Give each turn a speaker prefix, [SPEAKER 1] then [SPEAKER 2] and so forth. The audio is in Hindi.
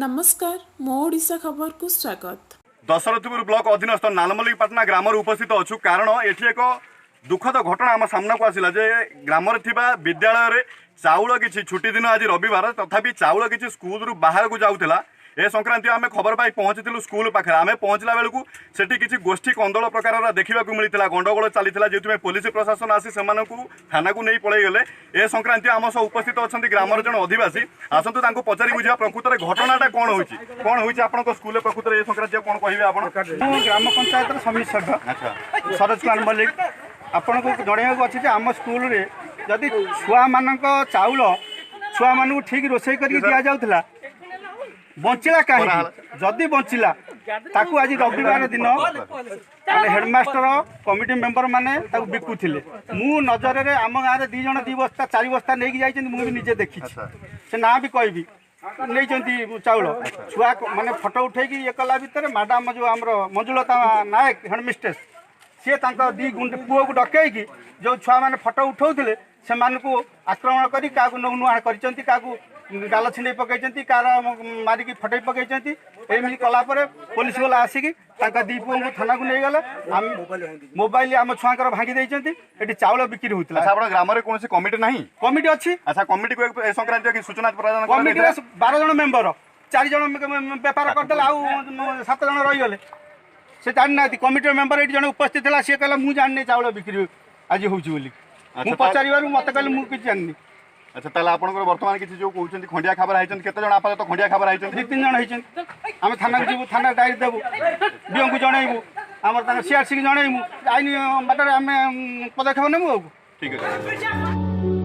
[SPEAKER 1] नमस्कार मो ओडिशा खबर को स्वागत।
[SPEAKER 2] दशरथपुर ब्लॉक अधीनस्थ नालमल्लिकपाटना ग्राम उपस्थित अच्छु कारण एठी एक दुखद घटना आम सामना को आसिला जे ग्राम विद्यालय रे चाउल किछि छुट्टी दिन आज रविवार तथापि चाउल किछि स्कूल रु बाहर को जाउथिला ए संक्रांति आम खबर पाई पहुंची स्कूल पाखे आम पहुंचला बेलू सेठी किछि गोष्ठी कंदल प्रकार देखा मिलता गंडगोल चली जो पुलिस प्रशासन आसी से थाना को नहीं पलि गले ए संक्रांति आम सह उपस्थित अच्छा ग्रामर जन अधिवासी आसतु पचारि बुझा प्रकृत में घटनाटा कौन होती आप स्कूल प्रकृत में संक्रांति कौन कहे आप
[SPEAKER 3] ग्राम पंचायत समिति सभ्य सरोज कुमार मल्लिक आपन को जनवाक अच्छे आम स्कूल रे जदि छुआ मान चाउल छुआ मान ठीक रोषे कर दि जाऊला बंचिला कहीं जदि बंचिला ताकू आज रविवार दिन हेडमास्टर कमिटी मेंबर माने बिकुले मु नजर रे आम गाँव में 2 जन 2 बस्ता 4 बस्ता नहीं जाइए मुझे निजे देखी से ना भी कहबी नहीं चाउल छुआ माने फोटो उठे ये कला भितर मैडम जो आम मंजुलता नायक हेडमिस्ट्रेस सी दी पुओ को डकई जो छुआ मैंने फोटो उठाऊे से आक्रमण कर नुआ कर गाल छिंडे पकई कार मारिकी फटई पकई एमती कलापर पुलिस वाला आसिक दी पुओ को थाना को नहीं गले मोबाइल आम छुआ भांगी देती चाउल बिक्री होता
[SPEAKER 2] है ग्राम में कौन कमिटी ना
[SPEAKER 3] कमिटी अच्छी
[SPEAKER 2] अच्छा कमिटी को संक्रांति की सूचना प्रदान
[SPEAKER 3] कमिटी 12 जन मेंबर 4 जन बेपार करदे आउ 7 जन रहीगले से जानी ना कमिटी मेंबर ये जन उपस्थित है सी कहला मुझे जानी चाउल बिक्री आज होली पचार मत कहले मुझे जानी
[SPEAKER 2] अच्छा ताला आपनकर वर्तमान किछि जो कहउछन्ती खंडिया खबर आइछन केते जण आपातत खंडिया खबर आइछन
[SPEAKER 3] 2-3 जण आइछन आमे थाना जीवु थाना डायरी देबु बिओ को जणाइबु हमर ता सीआरसी के जणाइबु आइनी बाटर आमे पदक्षेप नेबु
[SPEAKER 2] ठीक है।